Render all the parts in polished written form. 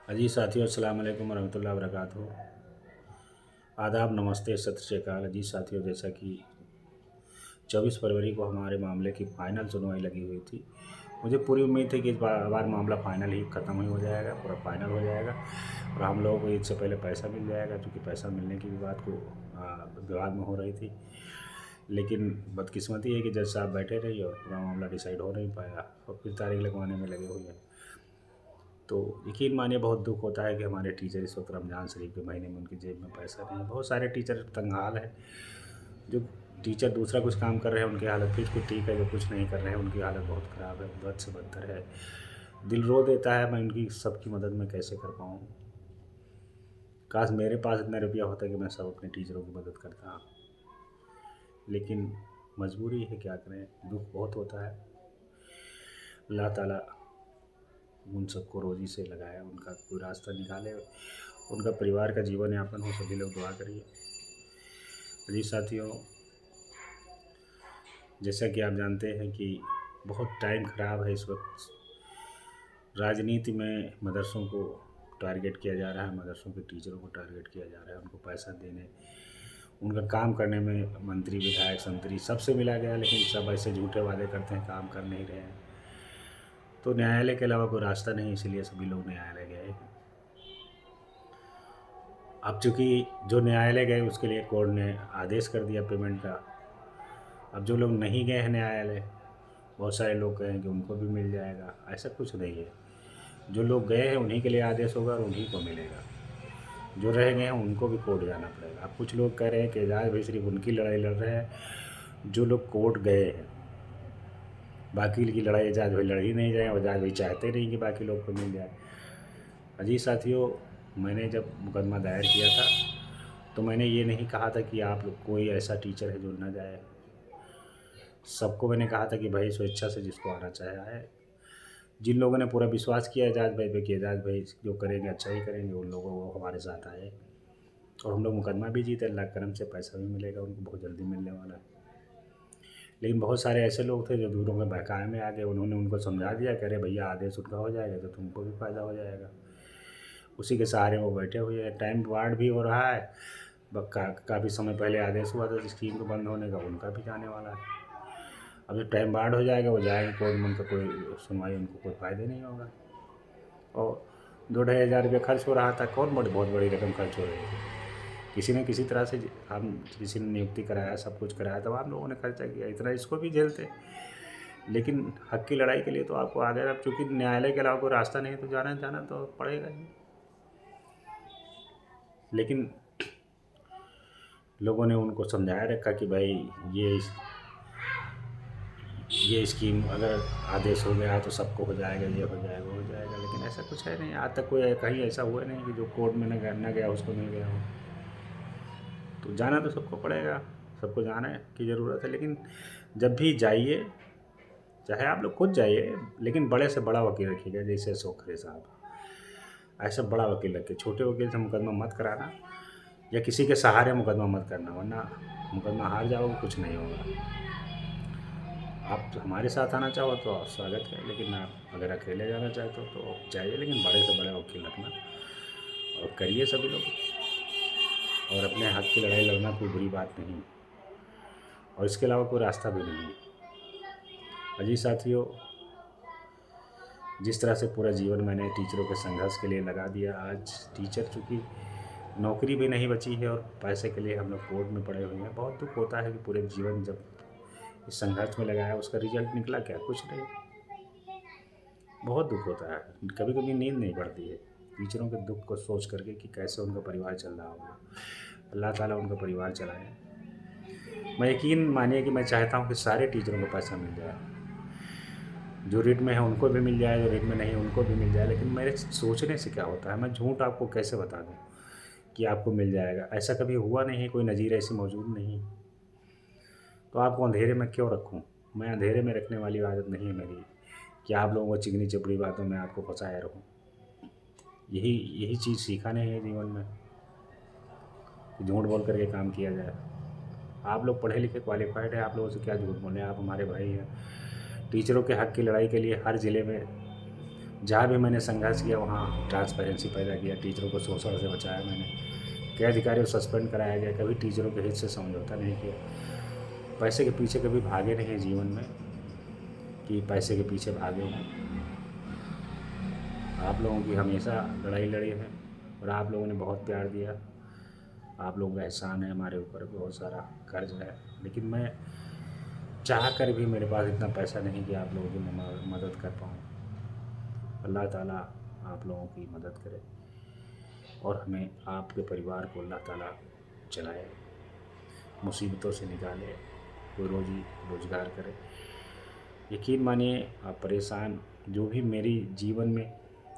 अजी साथियों, अस्सलाम वालेकुम रहमतुल्लाहि व बरकातहू। आदाब, नमस्ते, सत श्री अकाल। अजी साथियों, जैसा कि 24 फरवरी को हमारे मामले की फ़ाइनल सुनवाई लगी हुई थी, मुझे पूरी उम्मीद थी कि इस बार मामला फ़ाइनल ही ख़त्म ही हो जाएगा, पूरा फ़ाइनल हो जाएगा और हम लोगों को ईद से पहले पैसा मिल जाएगा, क्योंकि पैसा मिलने की भी बात को विभाग में हो रही थी। लेकिन बदकिस्मती है कि जज साहब बैठे रही और पूरा मामला डिसाइड हो नहीं पाया और फिर तारीख लगवाने में लगे हुए हैं। तो यकीन मानिए, बहुत दुख होता है कि हमारे टीचर इस वक्त रमज़ान शरीफ के महीने में उनकी जेब में पैसा नहीं है। बहुत सारे टीचर तंगहाल हैं। जो टीचर दूसरा कुछ काम कर रहे हैं उनकी हालत फिर कुछ ठीक है, जो कुछ नहीं कर रहे हैं उनकी हालत बहुत ख़राब है, बद से बदतर है। दिल रो देता है, मैं उनकी सबकी मदद मैं कैसे कर पाऊँ। काश मेरे पास इतना रुपया होता कि मैं सब अपने टीचरों की मदद करता, लेकिन मजबूरी है, क्या करें। दुख बहुत होता है। अल्लाह ताला उन सबको रोज़ी से लगाए, उनका कोई रास्ता निकाले, उनका परिवार का जीवन यापन हो। सभी लोग दुआ करिए। जी साथियों, जैसा कि आप जानते हैं कि बहुत टाइम ख़राब है इस वक्त। राजनीति में मदरसों को टारगेट किया जा रहा है, मदरसों के टीचरों को टारगेट किया जा रहा है, उनको पैसा देने, उनका काम करने में मंत्री, विधायक, संतरी सबसे मिला गया, लेकिन सब ऐसे झूठे वादे करते हैं, काम कर नहीं रहे हैं। तो न्यायालय के अलावा कोई रास्ता नहीं, इसीलिए सभी लोग न्यायालय गए। अब चूँकि जो न्यायालय गए उसके लिए कोर्ट ने आदेश कर दिया पेमेंट का। अब जो लोग नहीं गए हैं न्यायालय, बहुत सारे लोग कहें कि उनको भी मिल जाएगा, ऐसा कुछ नहीं है। जो लोग गए हैं उन्हीं के लिए आदेश होगा और उन्हीं को मिलेगा। जो रह गए हैं उनको भी कोर्ट जाना पड़ेगा। अब कुछ लोग कह रहे हैं कि एजाज भाई सिर्फ उनकी लड़ाई लड़ रहे हैं जो लोग कोर्ट गए हैं, बाकी की लड़ाई एजाज भाई लड़ ही नहीं रहे हैं और एजाज भाई चाहते नहीं कि बाकी लोग को मिल जाए। अजी साथियों, मैंने जब मुकदमा दायर किया था तो मैंने ये नहीं कहा था कि आप कोई ऐसा टीचर है जो ना जाए। सबको मैंने कहा था कि भाई स्वेच्छा से जिसको आना चाहे आए। जिन लोगों ने पूरा विश्वास किया एजाज भाई पे कि एजाज भाई जो करेंगे अच्छा ही करेंगे, उन लोगों को हमारे साथ आए और हम लोग मुकदमा भी जीते। अल्लाह करम से पैसा भी मिलेगा उनको, बहुत जल्दी मिलने वाला है। लेकिन बहुत सारे ऐसे लोग थे जो दूरों में बहकाए में आ गए। उन्होंने उनको समझा दिया, कह रहे भैया आदेश उनका हो जाएगा तो तुमको भी फ़ायदा हो जाएगा। उसी के सहारे वो बैठे हुए हैं। टाइम वार्ड भी हो रहा है। काफ़ी समय पहले आदेश हुआ था स्कीम के बंद होने का, उनका भी जाने वाला है। अब जब टाइम बार्ड हो जाएगा, वो जाएंगे कोर्ट में, उनका कोई सुनवाई, उनको कोई फ़ायदा नहीं होगा। और 2-2.5 हज़ार रुपये खर्च हो रहा था, कौन बहुत बड़ी रकम खर्च हो रही थी। किसी न किसी तरह से हम किसी ने नियुक्ति कराया, सब कुछ कराया, तब आप लोगों ने खर्चा किया, इतना इसको भी झेलते। लेकिन हक की लड़ाई के लिए तो आपको आगे, अब चूँकि न्यायालय के अलावा कोई रास्ता नहीं है तो जाना जाना तो पड़ेगा ही। लेकिन लोगों ने उनको समझाया रखा कि भाई ये स्कीम अगर आदेश हो गया तो सबको हो जाएगा, ये हो जाएगा, वो हो जाएगा। लेकिन ऐसा कुछ है नहीं। आज तक कोई कहीं ऐसा हुआ नहीं कि जो कोर्ट में न गया उसको मिल गया हो। तो जाना तो सबको पड़ेगा, सबको जाने की ज़रूरत है। लेकिन जब भी जाइए, चाहे आप लोग खुद जाइए, लेकिन बड़े से बड़ा वकील रखिएगा, जैसे अशोक खरे साहब। ऐसा बड़ा वकील रखे, छोटे वकील से मुकदमा मत कराना या किसी के सहारे मुकदमा मत करना, वरना मुकदमा हार जाओगे, कुछ नहीं होगा। आप हमारे साथ आना चाहो तो स्वागत है, लेकिन आप अगर अकेले जाना चाहते हो तो जाइए, लेकिन बड़े से बड़े वकील रखना और करिए सभी लोग। और अपने हक की लड़ाई लड़ना कोई बुरी बात नहीं, और इसके अलावा कोई रास्ता भी नहीं। अजी साथियों, जिस तरह से पूरा जीवन मैंने टीचरों के संघर्ष के लिए लगा दिया, आज टीचर चूँकि नौकरी भी नहीं बची है और पैसे के लिए हम लोग कोर्ट में पड़े हुए हैं। बहुत दुख होता है कि पूरे जीवन जब इस संघर्ष में लगाया, उसका रिजल्ट निकला क्या? कुछ नहीं। बहुत दुख होता है, कभी कभी नींद नहीं पड़ती है टीचरों के दुख को सोच करके कि कैसे उनका परिवार चल रहा होगा। अल्लाह ताला उनका परिवार चलाए। मैं यकीन मानिए कि मैं चाहता हूँ कि सारे टीचरों को पैसा मिल जाए, जो रिट में है उनको भी मिल जाए, जो रिट में नहीं है उनको भी मिल जाए। लेकिन मेरे सोचने से क्या होता है, मैं झूठ आपको कैसे बता दूँ कि आपको मिल जाएगा? ऐसा कभी हुआ नहीं है, कोई नज़ीर ऐसी मौजूद नहीं। तो आपको अंधेरे में क्यों रखूँ? मैं अंधेरे में रखने वाली आदत नहीं है मेरी कि आप लोगों को चिकनी चपड़ी बातों में आपको फंसाया रहूँ। यही यही चीज़ सीखा नहीं है जीवन में कि झूठ बोल करके काम किया जाए। आप लोग पढ़े लिखे क्वालिफाइड हैं, आप लोगों से क्या झूठ बोलें, आप हमारे भाई हैं। टीचरों के हक़ की लड़ाई के लिए हर ज़िले में जहाँ भी मैंने संघर्ष किया वहाँ ट्रांसपेरेंसी पैदा किया, टीचरों को शोषण से बचाया मैंने, कई अधिकारियों को सस्पेंड कराया गया, कभी टीचरों के हित से समझौता नहीं किया। पैसे के पीछे कभी भागे नहीं हैं जीवन में कि पैसे के पीछे भागे हों। आप लोगों की हमेशा लड़ाई लड़ी है और आप लोगों ने बहुत प्यार दिया। आप लोगों का एहसान है हमारे ऊपर, बहुत सारा कर्ज है, लेकिन मैं चाह कर भी मेरे पास इतना पैसा नहीं कि आप लोगों की मैं मदद कर पाऊँ। अल्लाह ताला आप लोगों की मदद करे और हमें आपके परिवार को अल्लाह ताला चलाए, मुसीबतों से निकाले, कोई रोज़ी रोज़गार करे। यकीन मानिए आप परेशान, जो भी मेरी जीवन में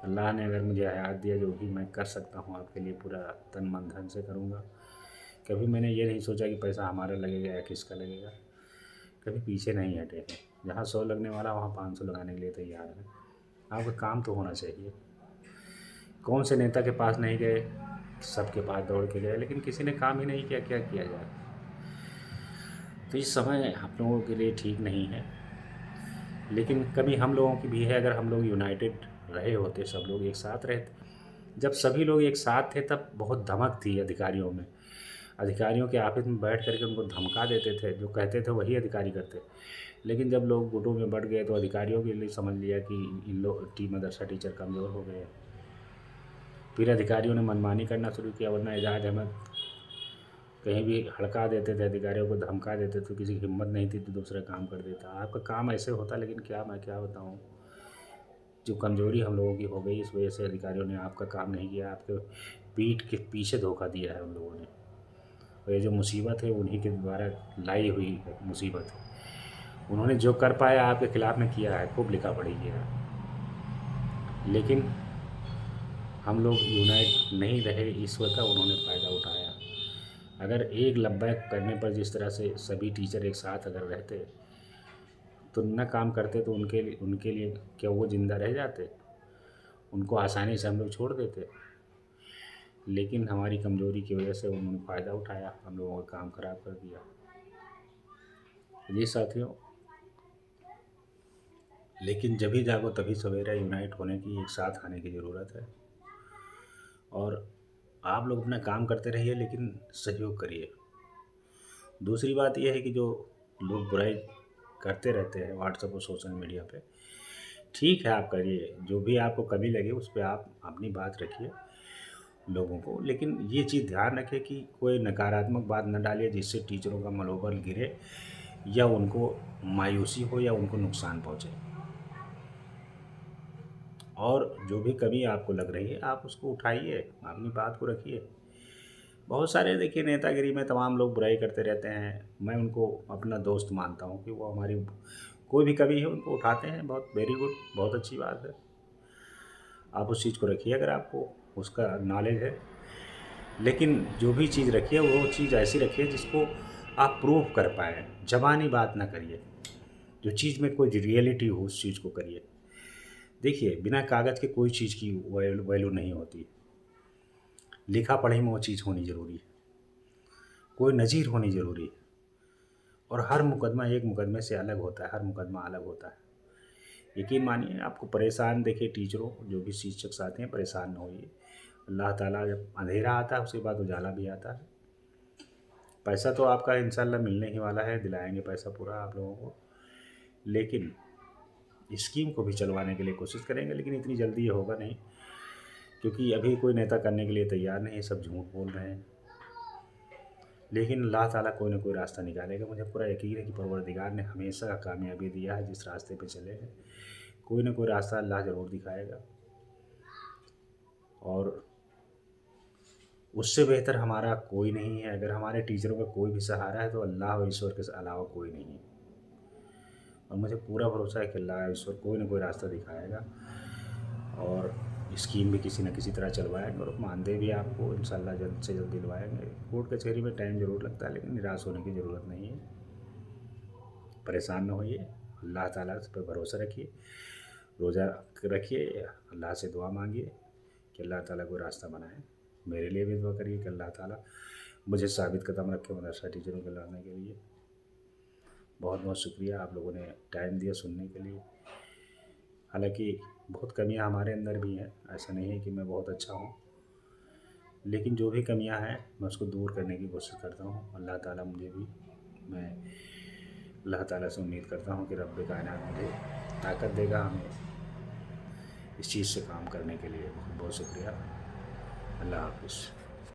अल्लाह ने अगर मुझे हयात दिया, जो भी मैं कर सकता हूँ आपके लिए पूरा तन मन धन से करूँगा। कभी मैंने ये नहीं सोचा कि पैसा हमारा लगेगा या किसका लगेगा, कभी पीछे नहीं हटे हैं। जहाँ 100 लगने वाला वहाँ 500 लगाने के लिए तैयार है। आपका काम तो होना चाहिए। कौन से नेता के पास नहीं गए, सबके पास दौड़ के गए, लेकिन किसी ने काम ही नहीं किया, क्या किया जाए। तो इस समय आप लोगों के लिए ठीक नहीं है, लेकिन कभी हम लोगों की भी है। अगर हम लोग यूनाइटेड रहे होते, सब लोग एक साथ रहते, जब सभी लोग एक साथ थे तब बहुत धमक थी अधिकारियों में। अधिकारियों के ऑफिस में बैठ करके उनको धमका देते थे, जो कहते थे वही अधिकारी करते। लेकिन जब लोग गुटों में बढ़ गए तो अधिकारियों के लिए समझ लिया कि इन लोग मदरसा टीचर कमज़ोर हो गए। फिर अधिकारियों ने मनमानी करना शुरू किया, वरना एजाज अहमद कहीं भी हड़का देते थे, अधिकारियों को धमका देते थे, किसी की हिम्मत नहीं थी तो दूसरा काम कर देता। आपका काम ऐसे होता, लेकिन मैं क्या बताऊँ, जो कमज़ोरी हम लोगों की हो गई इस वजह से अधिकारियों ने आपका काम नहीं किया, आपके पीठ के पीछे धोखा दिया है उन लोगों ने। और ये जो मुसीबत है उन्हीं के द्वारा लाई हुई मुसीबत है। उन्होंने जो कर पाया आपके खिलाफ में किया है, खूब लिखा पढ़ी किया है, लेकिन हम लोग यूनाइट नहीं रहे, ईश्वर का उन्होंने फ़ायदा उठाया। अगर एक लब्बैक करने पर जिस तरह से सभी टीचर एक साथ अगर रहते तो न काम करते, तो उनके लिए क्या वो ज़िंदा रह जाते? उनको आसानी से हम लोग छोड़ देते। लेकिन हमारी कमज़ोरी की वजह से उन्होंने फ़ायदा उठाया, हम लोगों का काम ख़राब कर दिया। जी साथियों, लेकिन जब ही जागो तभी सवेरा, यूनाइट होने की, एक साथ आने की ज़रूरत है। और आप लोग अपना काम करते रहिए, लेकिन सहयोग करिए। दूसरी बात यह है कि जो लोग बुराई करते रहते हैं व्हाट्सएप और सोशल मीडिया पे, ठीक है आप करिए, जो भी आपको कमी लगे उस पे आप अपनी बात रखिए लोगों को, लेकिन ये चीज़ ध्यान रखें कि कोई नकारात्मक बात न डालिए जिससे टीचरों का मनोबल गिरे या उनको मायूसी हो या उनको नुकसान पहुँचे। और जो भी कमी आपको लग रही है आप उसको उठाइए, अपनी बात को रखिए। बहुत सारे देखिए नेतागिरी में तमाम लोग बुराई करते रहते हैं, मैं उनको अपना दोस्त मानता हूँ कि वो हमारी कोई भी कमी है उनको उठाते हैं, बहुत वेरी गुड, बहुत अच्छी बात है। आप उस चीज़ को रखिए अगर आपको उसका नॉलेज है, लेकिन जो भी चीज़ रखिए वो चीज़ ऐसी रखिए जिसको आप प्रूव कर पाएँ, ज़बानी बात ना करिए। जो चीज़ में कोई रियलिटी हो उस चीज़ को करिए। देखिए बिना कागज़ के कोई चीज़ की वैल्यू नहीं होती, लिखा पढ़ी में वो चीज़ होनी ज़रूरी है, कोई नज़ीर होनी ज़रूरी है। और हर मुकदमा एक मुकदमे से अलग होता है, हर मुकदमा अलग होता है। यकीन मानिए आपको परेशान, देखिए टीचरों जो भी शिक्षक साथी हैं परेशान ना होइए। अल्लाह ताला जब अंधेरा आता है उसके बाद उजाला भी आता है। पैसा तो आपका इंशाल्लाह मिलने ही वाला है, दिलाएंगे पैसा पूरा आप लोगों को, लेकिन स्कीम को भी चलवाने के लिए कोशिश करेंगे, लेकिन इतनी जल्दी ये होगा नहीं, क्योंकि अभी कोई नेता करने के लिए तैयार नहीं है, सब झूठ बोल रहे हैं। लेकिन अल्लाह ताला कोई ना कोई रास्ता निकालेगा। मुझे पूरा यकीन है कि परवरदिगार ने हमेशा कामयाबी दिया है, जिस रास्ते पे चले हैं कोई ना कोई रास्ता अल्लाह ज़रूर दिखाएगा। और उससे बेहतर हमारा कोई नहीं है। अगर हमारे टीचरों का कोई भी सहारा है तो अल्लाह और ईश्वर के अलावा कोई नहीं है। और मुझे पूरा भरोसा है कि अल्लाह ईश्वर कोई ना कोई रास्ता दिखाएगा और स्कीम भी किसी न किसी तरह चलवाएंगे और मानदेय भी आपको इंशाल्लाह जल्द से जल्द दिलवाएंगे। कोर्ट कचहरी में टाइम ज़रूर लगता है, लेकिन निराश होने की ज़रूरत नहीं है, परेशान ना होइए। अल्लाह ताला पे भरोसा रखिए, रोज़ा रखिए, अल्लाह से दुआ मांगिए कि अल्लाह ताला कोई रास्ता बनाए। मेरे लिए भी दुआ करिए कि अल्लाह ताला मुझे साबित कदम रखे मदरसा टीचरों के लड़ने के लिए। बहुत बहुत शुक्रिया आप लोगों ने टाइम दिया सुनने के लिए। हालांकि बहुत कमियां हमारे अंदर भी हैं, ऐसा नहीं है कि मैं बहुत अच्छा हूँ, लेकिन जो भी कमियां हैं मैं उसको दूर करने की कोशिश करता हूँ। अल्लाह ताला मुझे भी मैं अल्लाह ताला से उम्मीद करता हूँ कि रब्बे कायनात मुझे ताकत देगा हमें इस चीज़ से काम करने के लिए। बहुत बहुत शुक्रिया। अल्लाह हाफ़िज़।